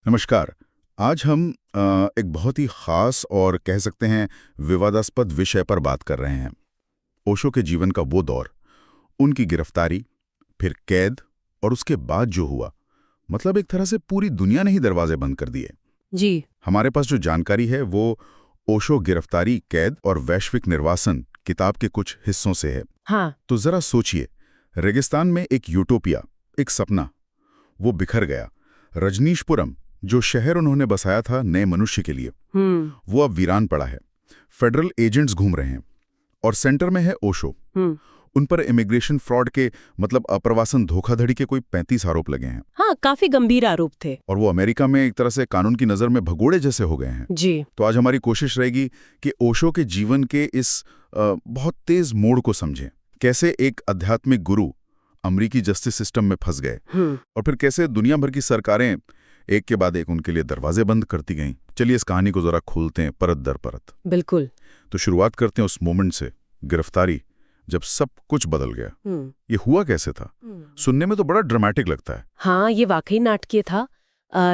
नमस्कार। आज हम एक बहुत ही खास और कह सकते हैं विवादास्पद विषय पर बात कर रहे हैं। ओशो के जीवन का वो दौर, उनकी गिरफ्तारी, फिर कैद और उसके बाद जो हुआ, मतलब एक तरह से पूरी दुनिया ने ही दरवाजे बंद कर दिए। जी। हमारे पास जो जानकारी है वो ओशो गिरफ्तारी, कैद और वैश्विक निर्वासन किताब के कुछ हिस्सों से है। हाँ। तो जरा सोचिए, रेगिस्तान में एक यूटोपिया, एक सपना, वो बिखर गया। रजनीशपुरम, जो शहर उन्होंने बसाया था नए मनुष्य के लिए, वो अब वीरान पड़ा है। फेडरल एजेंट्स घूम रहे हैं और सेंटर में है ओशो। उन पर इमिग्रेशन फ्रॉड के मतलब अप्रवासन धोखाधड़ी के कोई 35 आरोप लगे हैं। हाँ, काफी गंभीर आरोप थे। और वो अमेरिका में एक तरह से कानून की नजर में भगोड़े जैसे हो गए हैं। जी। तो आज हमारी कोशिश रहेगी कि ओशो के जीवन के इस बहुत तेज मोड़ को समझें। कैसे एक आध्यात्मिक गुरु अमेरिकी जस्टिस सिस्टम में फंस गए और फिर कैसे दुनिया भर की सरकारें एक के बाद एक उनके लिए दरवाजे बंद करती गईं। चलिए इस कहानी को जरा खोलते हैं परत दर परत। बिल्कुल। तो शुरुआत करते हैं उस मोमेंट से, गिरफ्तारी, जब सब कुछ बदल गया। ये हुआ कैसे था? सुनने में तो बड़ा ड्रामेटिक लगता है। हाँ, ये वाकई नाटकीय था।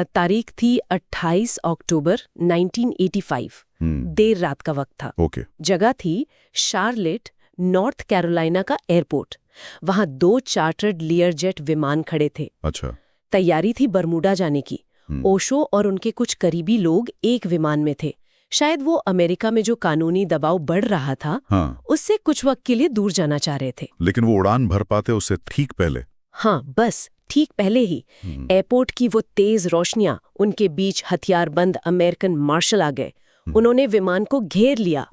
तारीख थी 28 अक्टूबर 1985। देर रात का वक्त था। ओके। जगह थी शार्लेट, नॉर्थ कैरोलिना का एयरपोर्ट। वहां 2 चार्टर्ड लियरजेट विमान खड़े थे। अच्छा। तैयारी थी बरमूडा जाने की। ओशो और उनके कुछ करीबी लोग एक विमान में थे। शायद वो अमेरिका में जो कानूनी दबाव बढ़ रहा था, उससे कुछ वक्त के लिए दूर जाना चाह रहे थे। लेकिन वो उड़ान भर पाते उससे ठीक पहले। हाँ, बस ठीक पहले ही एयरपोर्ट की वो तेज रोशनियां, उनके बीच हथियारबंद अमेरिकन मार्शल आ गए। उन्होंने विमान को घेर लिया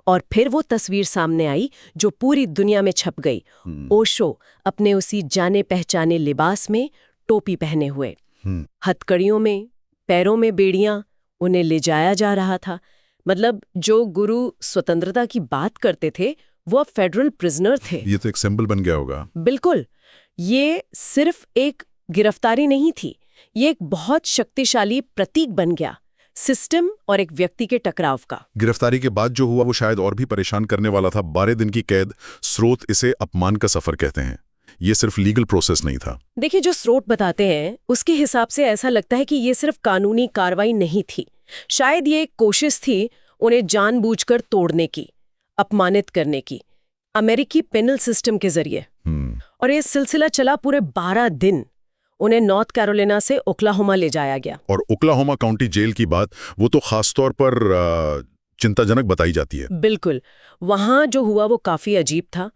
और फिर वो तस्वीर सामने आई जो पूरी दुनिया में छप गई। ओशो अपने उसी जाने पहचाने लिबास में, टोपी पहने हुए, हथकड़ियों में, पैरों में बेड़ियां, उन्हें ले जाया जा रहा था। मतलब जो गुरु स्वतंत्रता की बात करते थे वो अब फेडरल प्रिजनर थे। ये तो एक सिंबल बन गया होगा। बिल्कुल। ये सिर्फ एक गिरफ्तारी नहीं थी, ये एक बहुत शक्तिशाली प्रतीक बन गया, सिस्टम और एक व्यक्ति के टकराव का। गिरफ्तारी के बाद जो हुआ वो शायद और भी परेशान करने वाला था। 12 दिन की कैद, स्रोत इसे अपमान का सफर कहते हैं। ये सिर्फ लीगल प्रोसेस नहीं था। देखिए, जो स्रोत बताते हैं उसके हिसाब से ऐसा लगता है कि ये सिर्फ कानूनी कार्रवाई नहीं थी। शायद ये एक कोशिश थी उन्हें जानबूझकर तोड़ने की, अपमानित करने की, अमेरिकी पेनल सिस्टम के जरिए। और ये सिलसिला चला पूरे 12 दिन। उन्हें नॉर्थ कैरोलिना से ओक्लाहोमा ले जाया गया। और ओक्लाहोमा काउंटी जेल की बात वो तो खासतौर पर चिंताजनक बताई जाती है। बिल्कुल। वहां जो हुआ वो काफी अजीब था।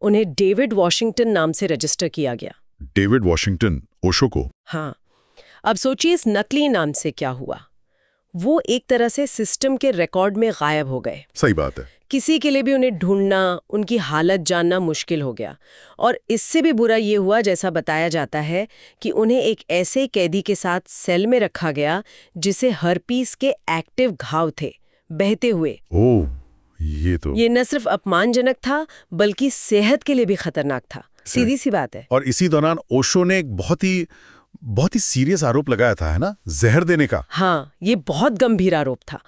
उन्हें डेविड वॉशिंगटन नाम से रजिस्टर किया गया। डेविड वॉशिंगटन, ओशो को? हाँ। अब सोचिए इस नकली नाम से क्या हुआ। वो एक तरह से सिस्टम के रिकॉर्ड में गायब हो गए। सही बात है। किसी के लिए भी उन्हें ढूंढना, उनकी हालत जानना मुश्किल हो गया। और इससे भी बुरा ये हुआ, जैसा बताया जाता है, कि उन्हें एक ऐसे कैदी के साथ सेल में रखा गया जिसे हर्पीस के एक्टिव घाव थे, बहते हुए। ओह, ये न सिर्फ अपमानजनक था बल्कि सेहत के लिए भी खतरनाक था। सीधी सी बात है। और इसी दौरान ओशो ने एक बहुत ही सीरियस आरोप लगाया था, है ना, जहर देने का। हाँ, ये बहुत गंभीर आरोप था।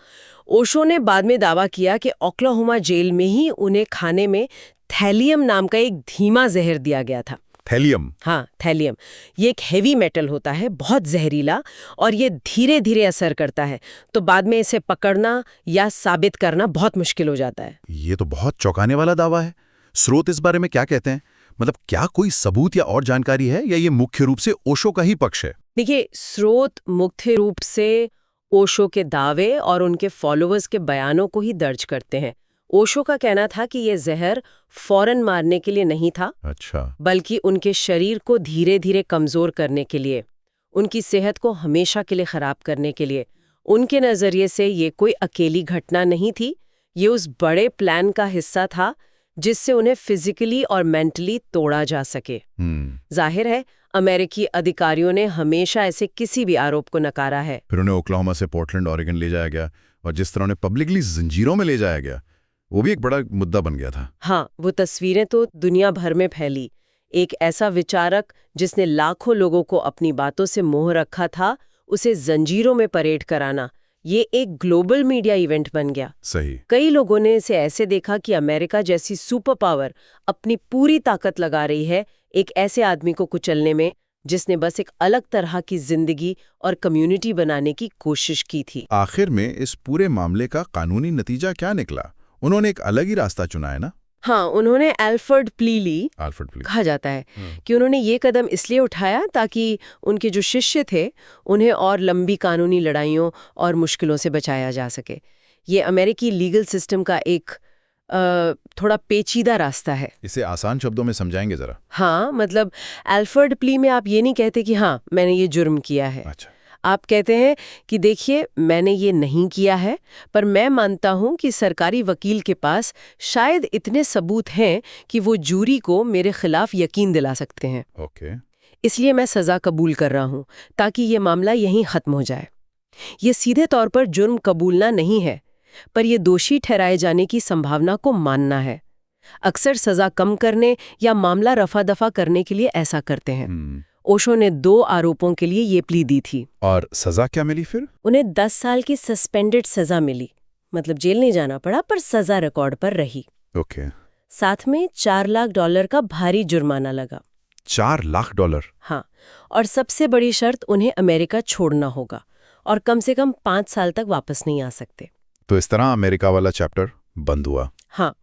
ओशो ने बाद में दावा किया कि ओक्लाहोमा जेल में ही उन्हें खाने में थैलियम नाम का एक धीमा जहर दिया गया था। थैलियम? हाँ, थैलियम। ये एक हेवी मेटल होता है, बहुत जहरीला, और ये धीरे धीरे असर करता है। तो बाद में इसे पकड़ना या साबित करना बहुत मुश्किल हो जाता है। ये तो बहुत चौंकाने वाला दावा है। स्रोत इस बारे में क्या कहते हैं? मतलब क्या कोई सबूत या और जानकारी है, या ये मुख्य रूप से ओशो का ही पक्ष है? देखिए, स्रोत मुख्य रूप से ओशो के दावे और उनके फॉलोअर्स के बयानों को ही दर्ज करते हैं। ओशो का कहना था कि ये जहर फौरन मारने के लिए नहीं था, अच्छा, बल्कि उनके शरीर को धीरे धीरे कमजोर करने के लिए, उनकी सेहत को हमेशा के लिए खराब करने के लिए। उनके नजरिए से ये कोई अकेली घटना नहीं थी, ये उस बड़े प्लान का हिस्सा था जिससे उन्हें फिजिकली और मेंटली तोड़ा जा सके। जाहिर है अमेरिकी अधिकारियों ने हमेशा ऐसे किसी भी आरोप को नकारा है। फिर उन्हें ओक्लाहोमा से पोर्टलैंड, ऑरेगन ले जाया गया, और जिस तरह उन्हें पब्लिकली जंजीरों में ले जाया गया, वो भी एक बड़ा मुद्दा बन गया था। हाँ, वो तस्वीरें तो दुनिया भर में फैली। एक ऐसा विचारक जिसने लाखों लोगों को अपनी बातों से मोह रखा था, उसे जंजीरों में परेड कराना, ये एक ग्लोबल मीडिया इवेंट बन गया। सही। कई लोगों ने इसे ऐसे देखा कि अमेरिका जैसी सुपर पावर अपनी पूरी ताकत लगा रही है एक ऐसे आदमी को कुचलने में जिसने बस एक अलग तरह की जिंदगी और कम्युनिटी बनाने की कोशिश की थी। आखिर में इस पूरे मामले का कानूनी नतीजा क्या निकला? उन्होंने एक अलग ही रास्ता चुना है ना? हाँ, उन्होंने एल्फ्रेड प्ली कहा जाता है कि उन्होंने ये कदम इसलिए उठाया ताकि उनके जो शिष्य थे उन्हें और लंबी कानूनी लड़ाइयों और मुश्किलों से बचाया जा सके। ये अमेरिकी लीगल सिस्टम का एक थोड़ा पेचीदा रास्ता है। इसे आसान शब्दों में समझाएंगे जरा। हाँ, मतलब एल्फ्रेड प्ली में आप ये नहीं कहते कि हाँ मैंने ये जुर्म किया है। अच्छा। आप कहते हैं कि देखिए मैंने ये नहीं किया है, पर मैं मानता हूं कि सरकारी वकील के पास शायद इतने सबूत हैं कि वो जूरी को मेरे खिलाफ यकीन दिला सकते हैं। ओके। इसलिए मैं सजा कबूल कर रहा हूं ताकि ये मामला यहीं खत्म हो जाए। ये सीधे तौर पर जुर्म कबूलना नहीं है, पर ये दोषी ठहराए जाने की संभावना को मानना है। अक्सर सजा कम करने या मामला रफा दफा करने के लिए ऐसा करते हैं। ओशो ने 2 आरोपों के लिए ये प्ली दी थी। और सजा क्या मिली फिर? उन्हें 10 साल की सस्पेंडेड सजा मिली, मतलब जेल नहीं जाना पड़ा, पर सजा रिकॉर्ड पर रही। ओके। साथ में $4 लाख का भारी जुर्माना लगा। $4 लाख? हाँ, और सबसे बड़ी शर्त उन्हें अमेरिका छोड़ना होगा और कम से कम 5 साल तक वापस नहीं आ सकते। तो इस तरह अमेरिका वाला चैप्टर बंद हुआ। हाँ,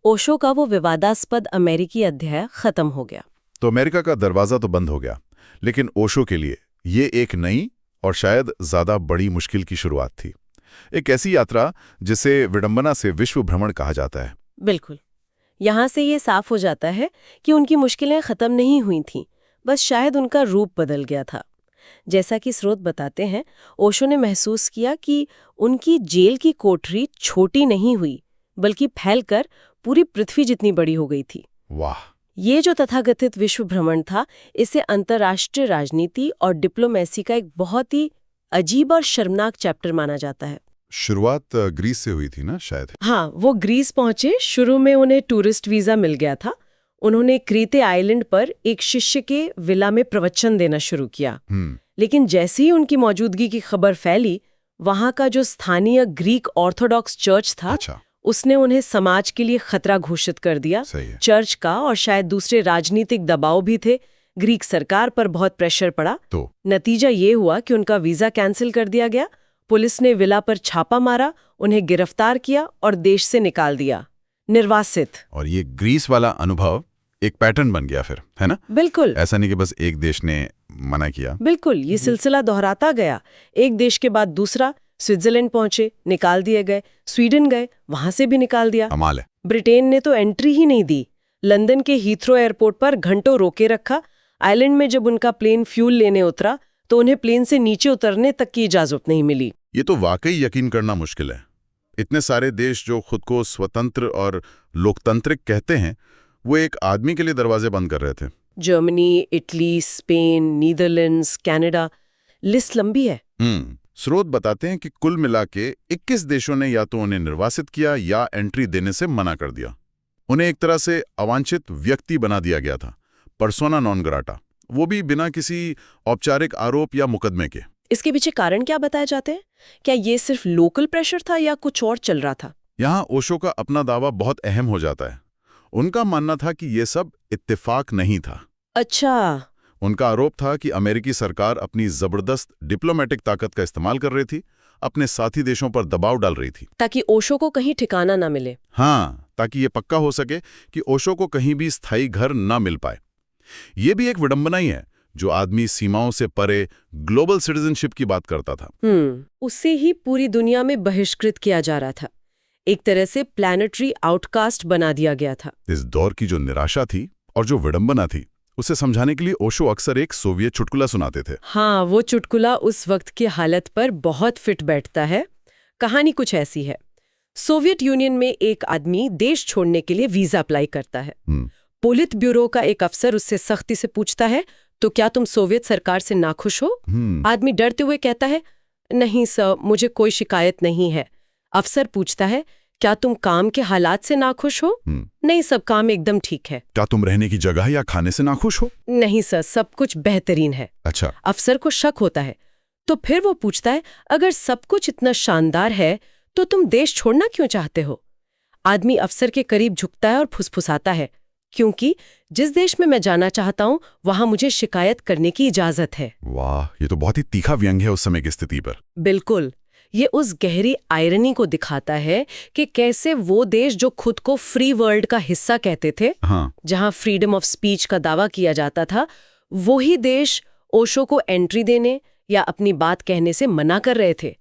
ओशो का वो विवादास्पद अमेरिकी अध्याय खत्म हो गया। तो अमेरिका का दरवाजा तो बंद हो गया, लेकिन ओशो के लिए ये एक नई और शायद ज्यादा बड़ी मुश्किल की शुरुआत थी। एक ऐसी यात्रा जिसे विडंबना से विश्व भ्रमण कहा जाता है। बिल्कुल। यहाँ से ये साफ हो जाता है कि उनकी मुश्किलें खत्म नहीं हुई थीं, बस शायद उनका रूप बदल गया था। जैसा कि स्रोत बताते हैं, ओशो ने महसूस किया कि उनकी जेल की कोठरी छोटी नहीं हुई, बल्कि फैलकर पूरी पृथ्वी जितनी बड़ी हो गई थी। वाह! ये जो तथाकथित विश्व भ्रमण था, इसे अंतर्राष्ट्रीय राजनीति और डिप्लोमेसी का एक बहुत ही अजीब और शर्मनाक चैप्टर माना जाता है। शुरुआत ग्रीस से हुई थी ना शायद? हाँ, वो ग्रीस पहुंचे। शुरू में उन्हें टूरिस्ट वीजा मिल गया था। उन्होंने क्रीते आइलैंड पर एक शिष्य के विला में प्रवचन देना शुरू किया। लेकिन जैसे ही उनकी मौजूदगी की खबर फैली, वहां का जो स्थानीय ग्रीक ऑर्थोडॉक्स चर्च था, उसने उन्हें समाज के लिए खतरा घोषित कर दिया। चर्च का और शायद दूसरे राजनीतिक दबाव भी थे। ग्रीक सरकार पर बहुत प्रेशर पड़ा। तो नतीजा ये हुआ कि उनका वीजा कैंसिल कर दिया गया। पुलिस ने विला पर छापा मारा, उन्हें गिरफ्तार किया और देश से निकाल दिया, निर्वासित। और ये ग्रीस वाला अनुभव एक पैटर्न बन गया फिर, है ना? बिल्कुल। ऐसा नहीं कि बस एक देश ने मना किया। बिल्कुल, ये सिलसिला दोहराता गया। एक देश के बाद दूसरा। स्विट्जरलैंड पहुंचे, निकाल दिए गए। स्वीडन गए, वहां से भी निकाल दिया। कमाल है। ब्रिटेन ने तो एंट्री ही नहीं दी। लंदन के हीथ्रो एयरपोर्ट पर घंटों रोके रखा। आइलैंड में जब उनका प्लेन फ्यूल लेने उतरा तो उन्हें प्लेन से नीचे उतरने तक की इजाजत नहीं मिली। ये तो वाकई यकीन करना मुश्किल है। इतने सारे देश जो खुद को स्वतंत्र और लोकतांत्रिक कहते हैं, वो एक आदमी के लिए दरवाजे बंद कर रहे थे। Germany, Italy, Spain, Netherlands, Canada, list लंबी है। स्रोत बताते हैं कि कुल मिला के 21 देशों ने या तो उन्हें निर्वासित किया या एंट्री देने से मना कर दिया। उन्हें एक तरह से अवांछित व्यक्ति बना दिया गया था, पर्सोना नॉन ग्राटा, वो भी बिना किसी औपचारिक आरोप या मुकदमे के। इसके पीछे कारण क्या बताए जाते हैं? क्या ये सिर्फ लोकल प्रेशर था या कुछ और चल रहा था? यहाँ ओशो का अपना दावा बहुत अहम हो जाता है। उनका मानना था कि ये सब इत्तेफाक नहीं था। अच्छा। उनका आरोप था कि अमेरिकी सरकार अपनी जबरदस्त डिप्लोमेटिक ताकत का इस्तेमाल कर रही थी, अपने साथी देशों पर दबाव डाल रही थी, ताकि ओशो को कहीं ठिकाना ना मिले। हाँ, ताकि ये पक्का हो सके कि ओशो को कहीं भी स्थायी घर ना मिल पाए। ये भी एक विडंबना ही है, जो आदमी सीमाओं से परे ग्लोबल सिटीजनशिप की बात करता था। उससे ही पूरी दुनिया में बहिष्कृत किया जा रहा था। एक तरह से प्लैनेटरी आउटकास्ट बना दिया गया था। इस दौर की जो निराशा थी और जो विडंबना थी, उसे समझाने के लिए ओशो अक्सर एक सोवियत चुटकुला सुनाते थे। हाँ, वो चुटकुला उस वक्त की हालत पर बहुत फिट बैठता है। कहानी कुछ ऐसी है। सोवियत यूनियन में एक आदमी देश छोड़ने के लिए वीजा अप्लाई करता है। पोलित ब्यूरो का एक अफसर उससे सख्ती से पूछता है, तो क्या तुम सोवियत सरकार से नाखुश हो? आदमी डरते हुए कहता है, नहीं सर, मुझे कोई शिकायत नहीं है। अफसर पूछता है, क्या तुम काम के हालात से नाखुश हो? नहीं, सब काम एकदम ठीक है। क्या तुम रहने की जगह या खाने से नाखुश हो? नहीं सर, सब कुछ बेहतरीन है। अच्छा। अफसर को शक होता है, तो फिर वो पूछता है, अगर सब कुछ इतना शानदार है तो तुम देश छोड़ना क्यों चाहते हो? आदमी अफसर के करीब झुकता है और फुसफुसाता है, क्योंकि जिस देश में मैं जाना चाहता हूँ वहां मुझे शिकायत करने की इजाजत है। वाह, ये तो बहुत ही तीखा व्यंग है उस समय की स्थिति पर। बिल्कुल, ये उस गहरी आयरनी को दिखाता है कि कैसे वो देश जो खुद को फ्री वर्ल्ड का हिस्सा कहते थे, जहां फ्रीडम ऑफ स्पीच का दावा किया जाता था, वही देश ओशो को एंट्री देने या अपनी बात कहने से मना कर रहे थे।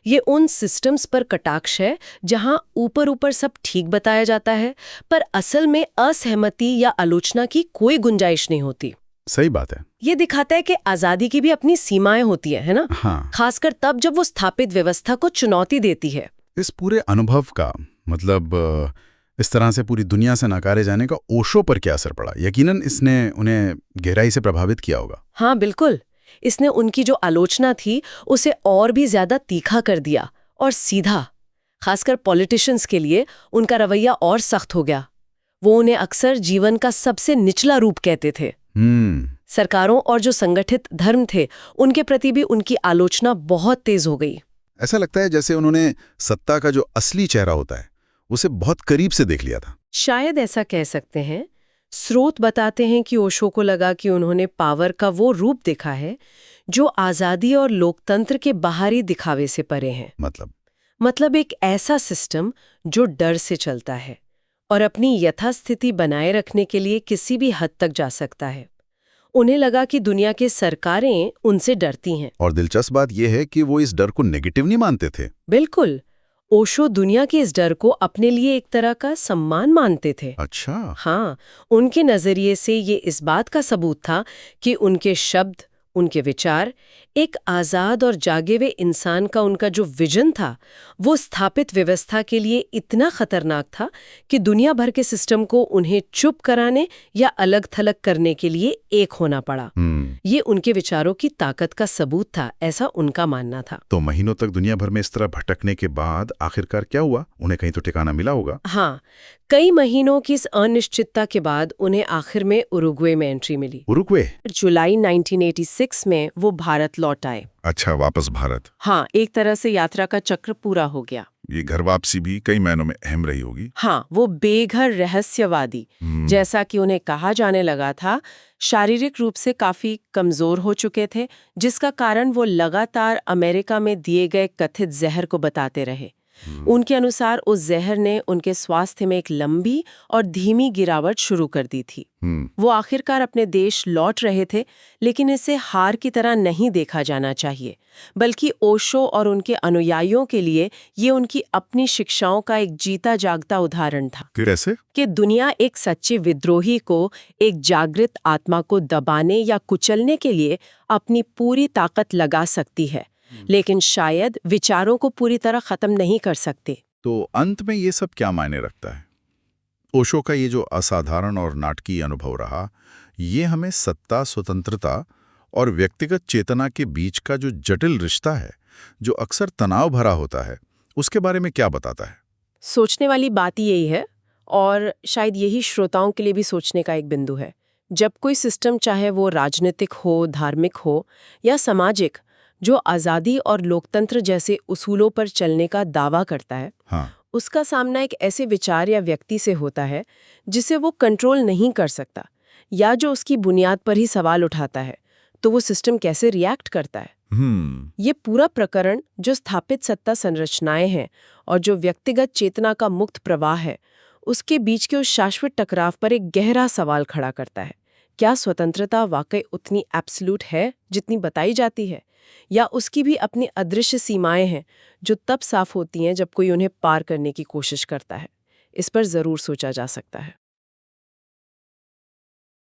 ये उन सिस्टम्स पर कटाक्ष है जहां ऊपर ऊपर सब ठीक बताया जाता है, पर असल में असहमति या आलोचना की कोई गुंजाइश नहीं होती। सही बात है। ये दिखाता है कि आजादी की भी अपनी सीमाएं होती है ना? हाँ। खासकर तब जब वो स्थापित व्यवस्था को चुनौती देती है। इस पूरे अनुभव का मतलब इस तरह से पूरी दुनिया से नकारे जाने का ओशो पर क्या असर पड़ा? यकीनन इसने उन्हें गहराई से प्रभावित किया होगा। हाँ बिल्कुल, इसने उनकी जो आलोचना थी उसे और भी ज्यादा तीखा कर दिया और सीधा। खासकर पॉलिटिशियंस के लिए उनका रवैया और सख्त हो गया। वो उन्हें अक्सर जीवन का सबसे निचला रूप कहते थे। सरकारों और जो संगठित धर्म थे उनके प्रति भी उनकी आलोचना बहुत तेज हो गई। ऐसा लगता है जैसे उन्होंने सत्ता का जो असली चेहरा होता है उसे बहुत करीब से देख लिया था। शायद ऐसा कह सकते हैं। स्रोत बताते हैं कि ओशो को लगा कि उन्होंने पावर का वो रूप देखा है जो आज़ादी और लोकतंत्र के बाहरी दिखावे से परे हैं। मतलब एक ऐसा सिस्टम जो डर से चलता है और अपनी यथास्थिति बनाए रखने के लिए किसी भी हद तक जा सकता है। उन्हें लगा कि दुनिया के सरकारें उनसे डरती हैं। और दिलचस्प बात यह है कि वो इस डर को नेगेटिव नहीं मानते थे। बिल्कुल, ओशो दुनिया के इस डर को अपने लिए एक तरह का सम्मान मानते थे। अच्छा। हाँ, उनके नजरिए से ये इस बात का सबूत था कि उनके शब्द, उनके विचार, एक आज़ाद और जागे हुए इंसान का उनका जो विजन था वो स्थापित व्यवस्था के लिए इतना खतरनाक था कि दुनिया भर के सिस्टम को उन्हें चुप कराने या अलग थलग करने के लिए एक होना पड़ा। ये उनके विचारों की ताकत का सबूत था, ऐसा उनका मानना था। तो महीनों तक दुनिया भर में इस तरह भटकने के बाद आखिरकार क्या हुआ? उन्हें कहीं तो ठिकाना मिला होगा। हाँ, कई महीनों की इस अनिश्चितता के बाद उन्हें आखिर में उरुग्वे में एंट्री मिली। उरुग्वे? जुलाई 1986 में वो भारत लौट आए। अच्छा, वापस भारत। हाँ, एक तरह से यात्रा का चक्र पूरा हो गया। ये घर वापसी भी कई महीनों में अहम रही होगी। हाँ, वो बेघर रहस्यवादी, जैसा कि उन्हें कहा जाने लगा था, शारीरिक रूप से काफी कमजोर हो चुके थे, जिसका कारण वो लगातार अमेरिका में दिए गए कथित जहर को बताते रहे। उनके अनुसार उस जहर ने उनके स्वास्थ्य में एक लंबी और धीमी गिरावट शुरू कर दी थी। वो आखिरकार अपने देश लौट रहे थे, लेकिन इसे हार की तरह नहीं देखा जाना चाहिए, बल्कि ओशो और उनके अनुयायियों के लिए ये उनकी अपनी शिक्षाओं का एक जीता जागता उदाहरण था। कैसे? कि दुनिया एक सच्चे विद्रोही को, एक जागृत आत्मा को दबाने या कुचलने के लिए अपनी पूरी ताकत लगा सकती है, लेकिन शायद विचारों को पूरी तरह खत्म नहीं कर सकते। तो अंत में ये सब क्या मायने रखता है? ओशो का ये जो असाधारण और नाटकीय अनुभव रहा, ये हमें सत्ता, स्वतंत्रता और व्यक्तिगत चेतना के बीच का जो जटिल रिश्ता है, जो अक्सर तनाव भरा होता है, उसके बारे में क्या बताता है? सोचने वाली बात यही है, और शायद यही श्रोताओं के लिए भी सोचने का एक बिंदु है। जब कोई सिस्टम, चाहे वो राजनीतिक हो, धार्मिक हो या सामाजिक, जो आज़ादी और लोकतंत्र जैसे उसूलों पर चलने का दावा करता है, उसका सामना एक ऐसे विचार या व्यक्ति से होता है जिसे वो कंट्रोल नहीं कर सकता, या जो उसकी बुनियाद पर ही सवाल उठाता है, तो वो सिस्टम कैसे रिएक्ट करता है। ये पूरा प्रकरण जो स्थापित सत्ता संरचनाएं हैं और जो व्यक्तिगत चेतना का मुक्त प्रवाह है, उसके बीच के उस शाश्वत टकराव पर एक गहरा सवाल खड़ा करता है। क्या स्वतंत्रता वाकई उतनी एब्सोल्यूट है जितनी बताई जाती है, या उसकी भी अपनी अदृश्य सीमाएं हैं जो तब साफ होती हैं जब कोई उन्हें पार करने की कोशिश करता है? इस पर जरूर सोचा जा सकता है।